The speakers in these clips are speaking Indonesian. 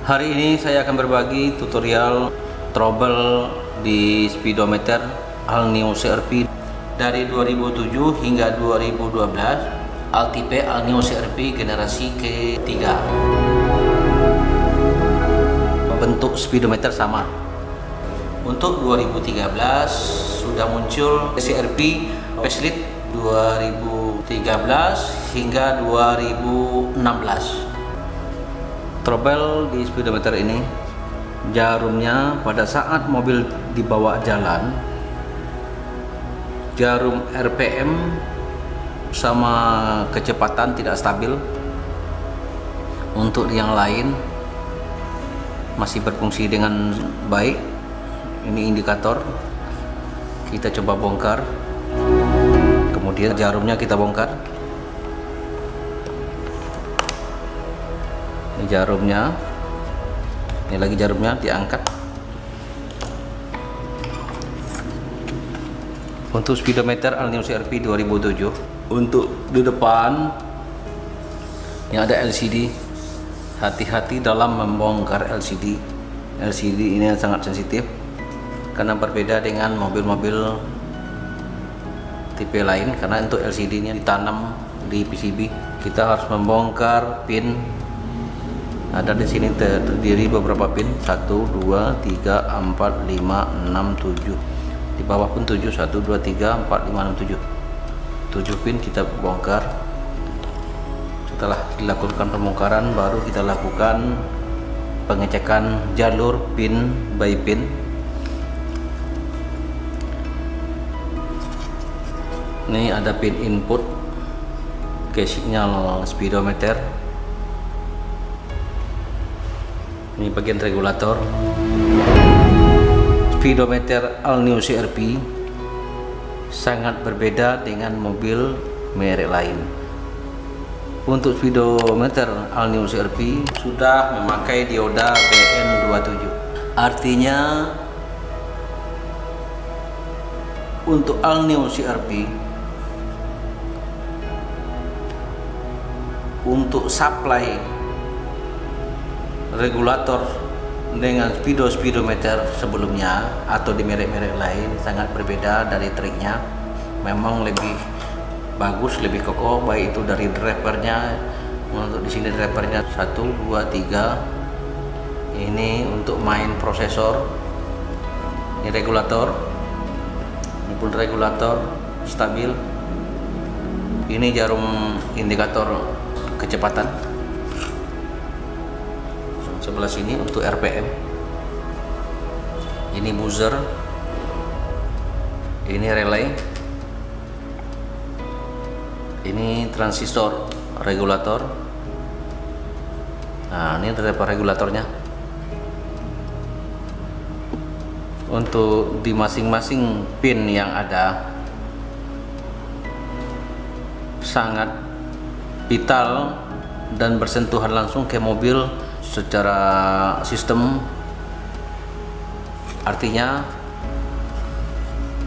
Hari ini saya akan berbagi tutorial trouble di speedometer Alneo CRP dari 2007 hingga 2012, Altipe Alneo CRP generasi ketiga. Bentuk speedometer sama. Untuk 2013 sudah muncul CRP facelift 2013 hingga 2016. Trouble di speedometer ini, jarumnya pada saat mobil dibawa jalan, jarum RPM sama kecepatan tidak stabil. Untuk yang lain masih berfungsi dengan baik. Ini indikator, kita coba bongkar, kemudian jarumnya kita bongkar. Ini jarumnya, ini lagi jarumnya diangkat. Untuk speedometer Alneo CRP 2007, untuk di depan ini ada LCD. Hati-hati dalam membongkar LCD. LCD ini sangat sensitif karena berbeda dengan mobil-mobil tipe lain, karena untuk LCD-nya ditanam di PCB. Kita harus membongkar pin. Ada di sini terdiri beberapa pin, 1, 2, 3, 4, 5, 6, 7. Di bawah pun 7, 1, 2, 3, 4, 5, 6, 7. 7 pin kita bongkar. Setelah dilakukan pembongkaran, baru kita lakukan pengecekan jalur pin by pin. Ini ada pin input ke sinyal speedometer. Ini bagian regulator. Speedometer Alneo CRP sangat berbeda dengan mobil merek lain. Untuk speedometer Alneo CRP sudah memakai dioda BN27. Artinya untuk Alneo CRP, untuk supply regulator dengan speedometer sebelumnya atau di merek-merek lain sangat berbeda dari triknya. Memang lebih bagus, lebih kokoh, baik itu dari drivernya. Untuk di sini drivernya 1, 2, 3. Ini untuk main prosesor. Ini regulator. Ini pun regulator stabil. Ini jarum indikator kecepatan. Sebelah sini untuk RPM. Ini buzzer. Ini relay. Ini transistor regulator. Nah, ini driver regulatornya. Untuk di masing-masing pin yang ada sangat vital dan bersentuhan langsung ke mobil secara sistem. Artinya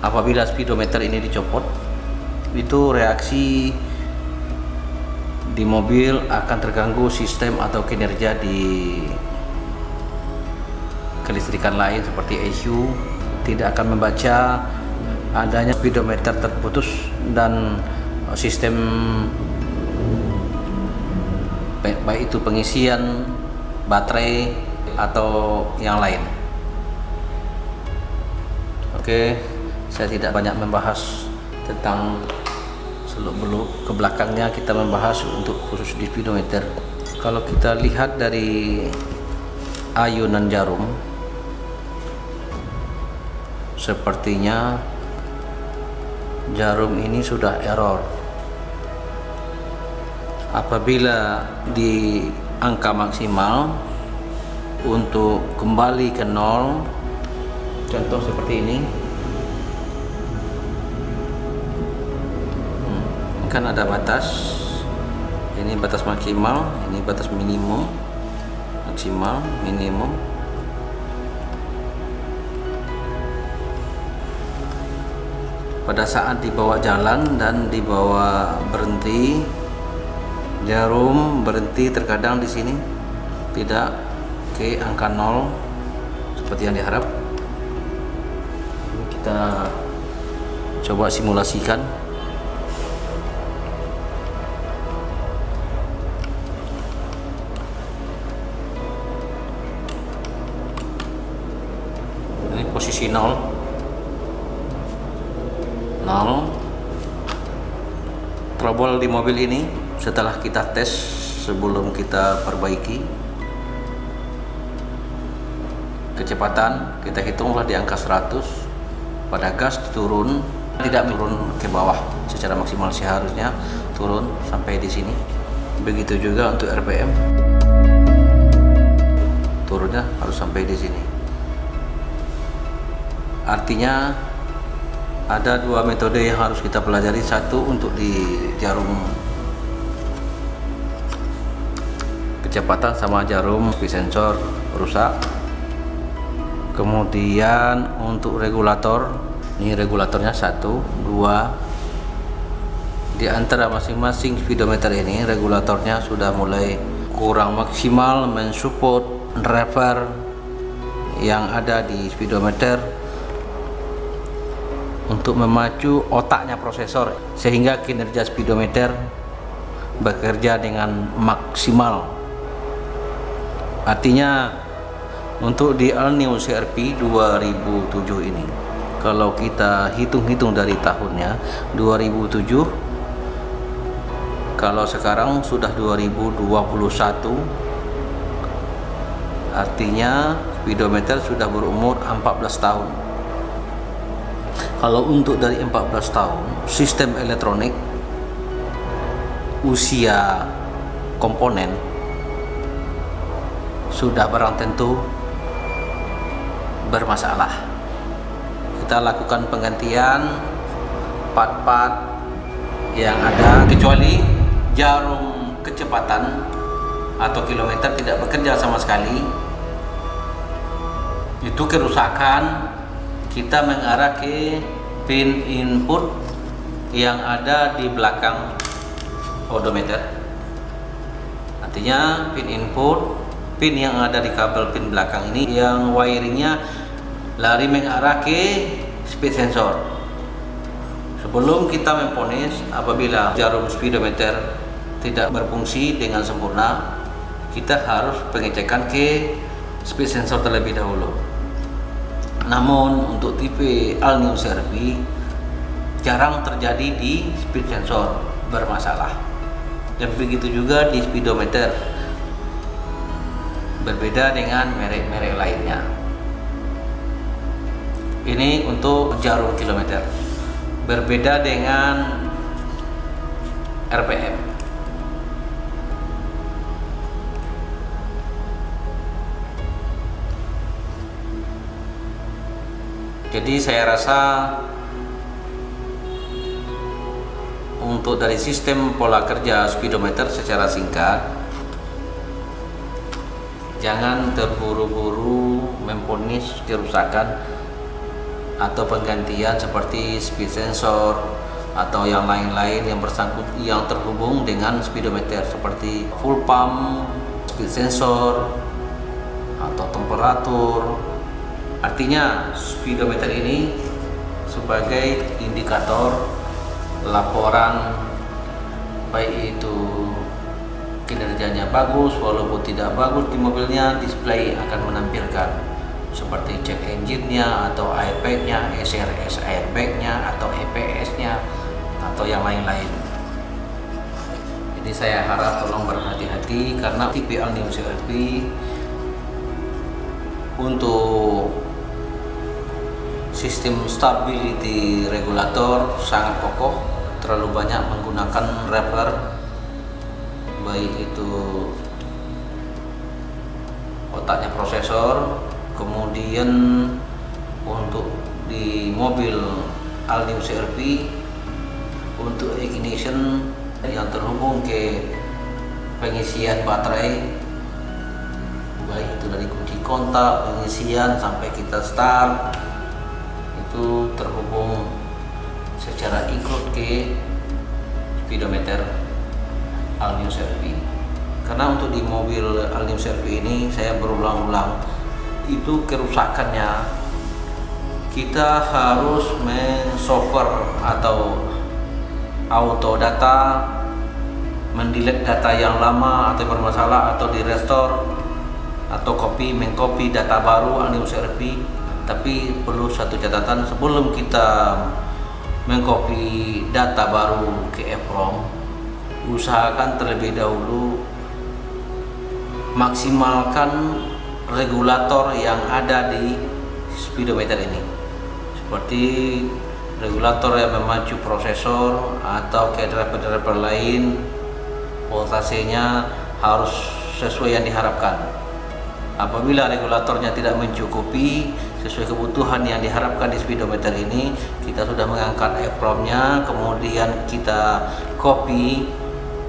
apabila speedometer ini dicopot, itu reaksi di mobil akan terganggu sistem atau kinerja di kelistrikan lain seperti ECU. Tidak akan membaca adanya speedometer terputus dan sistem baik itu pengisian baterai atau yang lain. Oke, saya tidak banyak membahas tentang seluk-beluk, ke belakangnya kita membahas untuk khusus di speedometer. Kalau kita lihat dari ayunan jarum, sepertinya jarum ini sudah error. Apabila di angka maksimal untuk kembali ke nol, contoh seperti ini, kan ada batas. Ini batas maksimal, ini batas minimum, maksimal, minimum. Pada saat dibawa jalan dan dibawa berhenti, jarum berhenti terkadang di sini tidak ke angka 0 seperti yang diharap. Kita coba simulasikan. Ini posisi 0 trouble di mobil ini. Setelah kita tes sebelum kita perbaiki, kecepatan kita hitunglah di angka 100. Pada gas turun, tidak turun ke bawah secara maksimal, seharusnya turun sampai di sini. Begitu juga untuk RPM, turunnya harus sampai di sini. Artinya ada dua metode yang harus kita pelajari. Satu untuk di jarum kecepatan sama jarum speed sensor rusak. Kemudian untuk regulator, ini regulatornya 1, 2. Di antara masing-masing speedometer ini regulatornya sudah mulai kurang maksimal mensupport driver yang ada di speedometer untuk memacu otaknya prosesor, sehingga kinerja speedometer bekerja dengan maksimal. Artinya untuk di All New CR-V 2007 ini, kalau kita hitung-hitung dari tahunnya 2007, kalau sekarang sudah 2021, artinya speedometer sudah berumur 14 tahun. Kalau untuk dari 14 tahun, sistem elektronik, usia komponen sudah barang tentu bermasalah. Kita lakukan penggantian part-part yang ada, kecuali jarum kecepatan atau kilometer tidak bekerja sama sekali. Itu kerusakan, kita mengarah ke pin input yang ada di belakang odometer. Artinya pin input, pin yang ada di kabel pin belakang ini yang wiringnya lari mengarah ke speed sensor. Sebelum kita memponis apabila jarum speedometer tidak berfungsi dengan sempurna, kita harus pengecekan ke speed sensor terlebih dahulu. Namun untuk tipe All New CR-V jarang terjadi di speed sensor bermasalah. Dan begitu juga di speedometer, berbeda dengan merek-merek lainnya. Ini untuk jarum kilometer, berbeda dengan RPM. Jadi saya rasa untuk dari sistem pola kerja speedometer secara singkat, jangan terburu-buru memponis kerusakan atau penggantian seperti speed sensor atau yang lain-lain yang bersangkut yang terhubung dengan speedometer, seperti full pump, speed sensor atau temperatur. Artinya speedometer ini sebagai indikator laporan, baik itu kinerjanya bagus walaupun tidak bagus di mobilnya, display akan menampilkan seperti check engine-nya atau airbag-nya, SRS airbag-nya atau EPS-nya atau yang lain-lain. Jadi saya harap tolong berhati-hati, karena tipe All New CR-V untuk sistem stability regulator sangat kokoh, terlalu banyak menggunakan driver, baik itu otaknya prosesor. Kemudian untuk di mobil All New CR-V untuk ignition yang terhubung ke pengisian baterai, baik itu dari kunci kontak, pengisian sampai kita start, itu terhubung secara include ke speedometer All New CR-V. Karena untuk di mobil Alnews RP ini saya berulang-ulang itu kerusakannya, kita harus men-software atau auto data, mendelete data yang lama atau bermasalah, atau di restore, atau mengcopy data baru Alnews RP. Tapi perlu satu catatan, sebelum kita mengcopy data baru ke EEPROM, usahakan terlebih dahulu maksimalkan regulator yang ada di speedometer ini, seperti regulator yang memacu prosesor atau ke driver lain. Voltasenya harus sesuai yang diharapkan. Apabila regulatornya tidak mencukupi sesuai kebutuhan yang diharapkan di speedometer ini, kita sudah mengangkat EEPROM-nya, kemudian kita copy,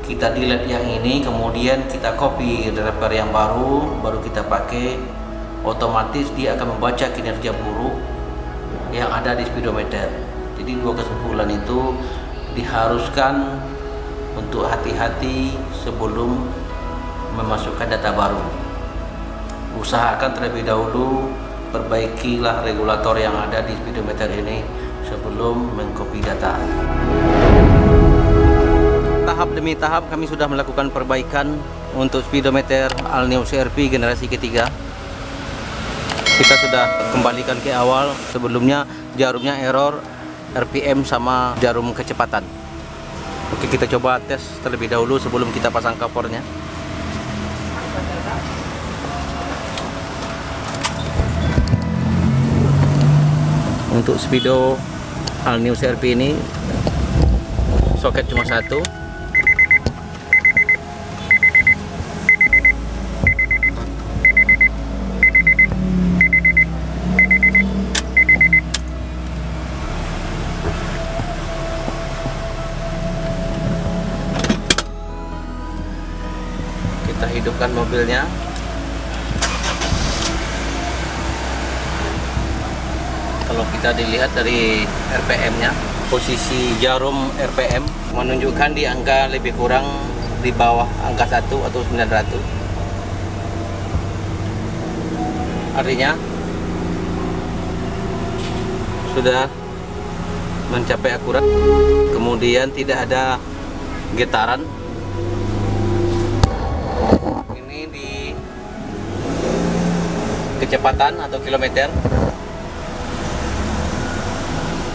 kita delete yang ini, kemudian kita copy driver yang baru kita pakai, otomatis dia akan membaca kinerja buruk yang ada di speedometer. Jadi dua kesimpulan itu diharuskan untuk hati-hati sebelum memasukkan data baru. Usahakan terlebih dahulu perbaikilah regulator yang ada di speedometer ini sebelum mengcopy data. Tahap demi tahap kami sudah melakukan perbaikan untuk speedometer Alnews RP generasi ketiga. Kita sudah kembalikan ke awal. Sebelumnya jarumnya error RPM sama jarum kecepatan. Oke, kita coba tes terlebih dahulu sebelum kita pasang covernya. Untuk speedo Alnews RP ini soket cuma satu. Kita hidupkan mobilnya. Kalau kita dilihat dari RPM-nya, posisi jarum RPM menunjukkan di angka lebih kurang di bawah angka 1 atau 900. Artinya sudah mencapai akurat. Kemudian tidak ada getaran. Ini di kecepatan atau kilometer,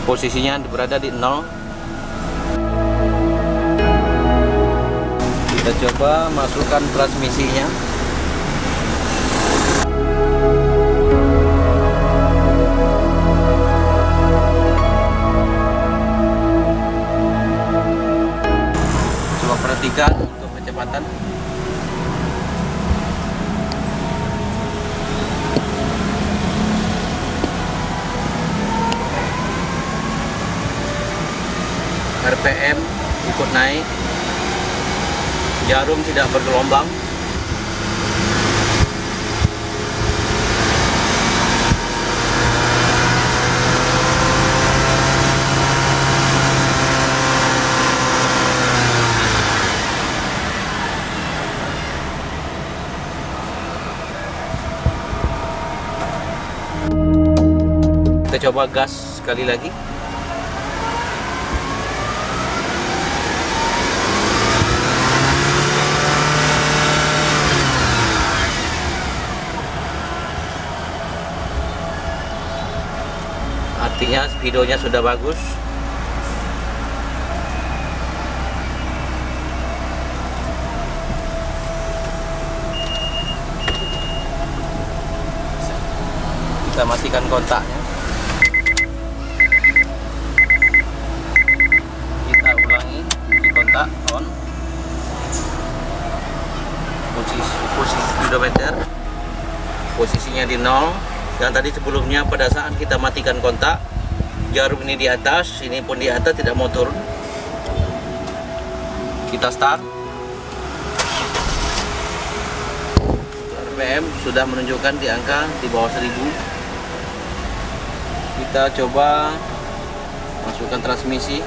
posisinya berada di 0. Kita coba masukkan transmisinya. Coba perhatikan untuk kecepatan. RPM ikut naik, jarum tidak bergelombang. Kita coba gas sekali lagi. Artinya speedonya sudah bagus. Kita matikan kontaknya. Kita ulangi di kontak on. Posisi speedometer posisinya di 0. Yang tadi sebelumnya pada saat kita matikan kontak, jarum ini di atas, ini pun di atas, tidak mau turun. Kita start. RPM sudah menunjukkan di angka di bawah 1000. Kita coba masukkan transmisi.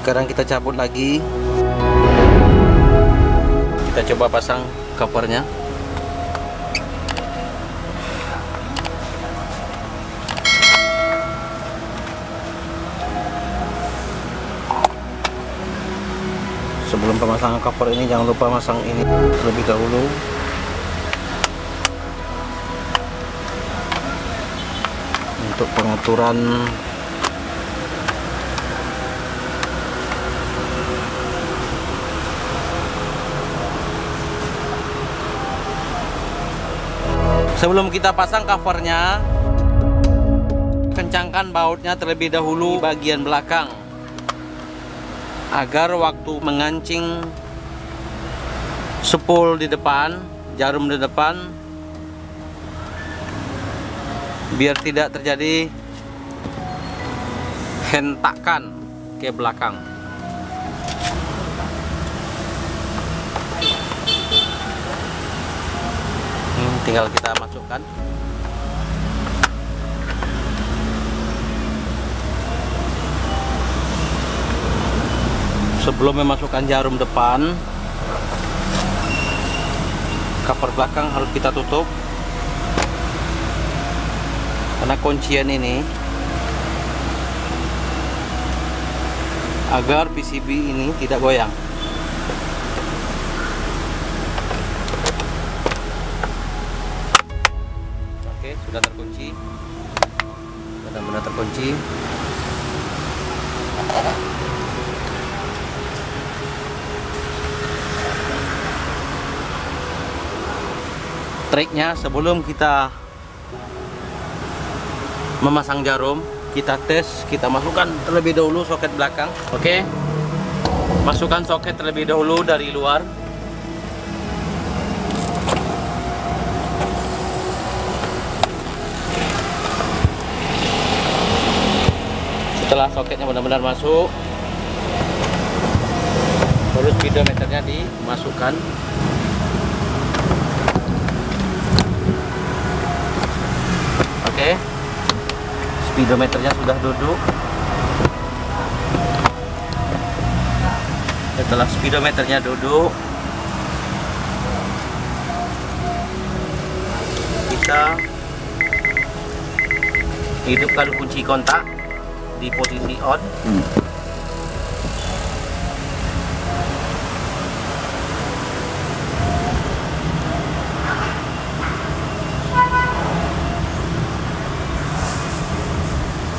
Sekarang kita cabut lagi. Kita coba pasang covernya. Sebelum pemasangan cover ini, jangan lupa masang ini terlebih dahulu. Untuk pengaturan sebelum kita pasang covernya, kencangkan bautnya terlebih dahulu di bagian belakang agar waktu mengancing spool di depan, jarum di depan, biar tidak terjadi hentakan ke belakang. Tinggal kita masukkan. Sebelum memasukkan jarum depan, cover belakang harus kita tutup, karena kuncian ini agar PCB ini tidak goyang. Oke, sudah terkunci, benar-benar terkunci. Triknya, sebelum kita memasang jarum, kita tes, kita masukkan terlebih dahulu soket belakang. Oke, masukkan soket terlebih dahulu dari luar. Setelah soketnya benar-benar masuk, baru speedometernya dimasukkan. Oke, speedometernya sudah duduk. Setelah speedometernya duduk, kita hidupkan kunci kontak di posisi on.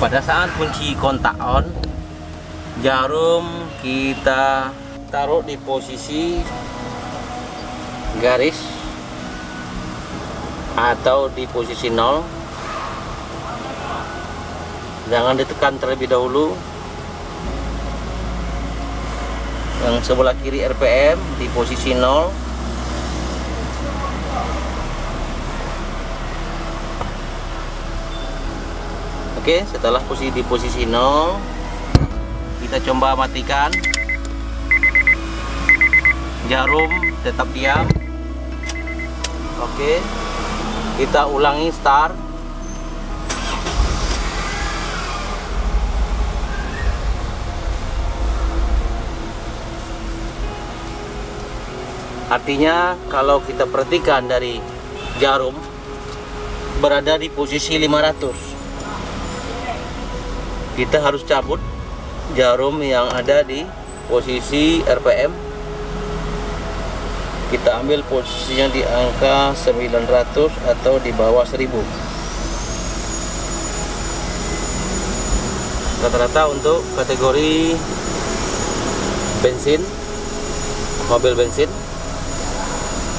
Pada saat kunci kontak on, jarum kita taruh di posisi garis atau di posisi 0. Jangan ditekan terlebih dahulu. Yang sebelah kiri RPM di posisi 0. Oke, setelah di posisi 0, kita coba matikan. Jarum tetap diam. Oke, kita ulangi start. Artinya kalau kita perhatikan dari jarum berada di posisi 500. Kita harus cabut jarum yang ada di posisi RPM. Kita ambil posisinya di angka 900 atau di bawah 1000. Rata-rata untuk kategori bensin, mobil bensin,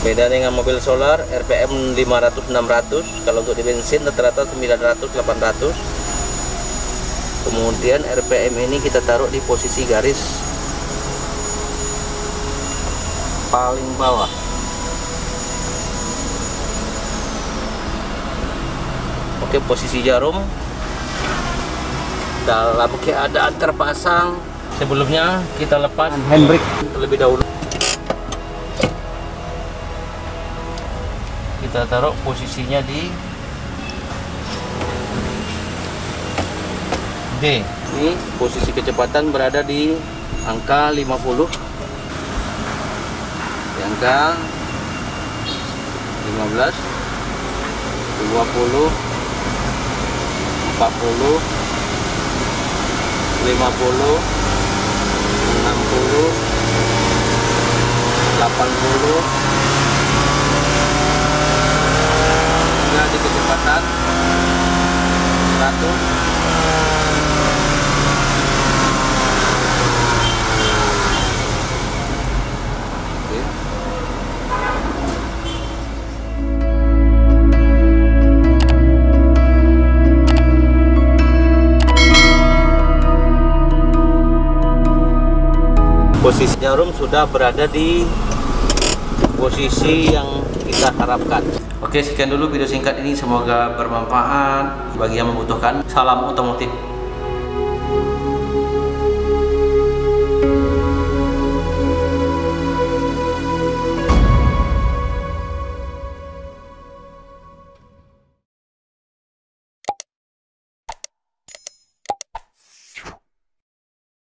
beda dengan mobil solar RPM 500-600. Kalau untuk di bensin rata-rata 900-800. Kemudian RPM ini kita taruh di posisi garis paling bawah. Oke, posisi jarum dalam keadaan terpasang. Sebelumnya kita lepas handbrake terlebih dahulu. Kita taruh posisinya di D. Ini posisi kecepatan berada di angka 50, di angka 15, 20, 40, 50, 60, 80, hingga di kecepatan 100. Posisi jarum sudah berada di posisi yang kita harapkan. Oke, sekian dulu video singkat ini, semoga bermanfaat bagi yang membutuhkan. Salam otomotif.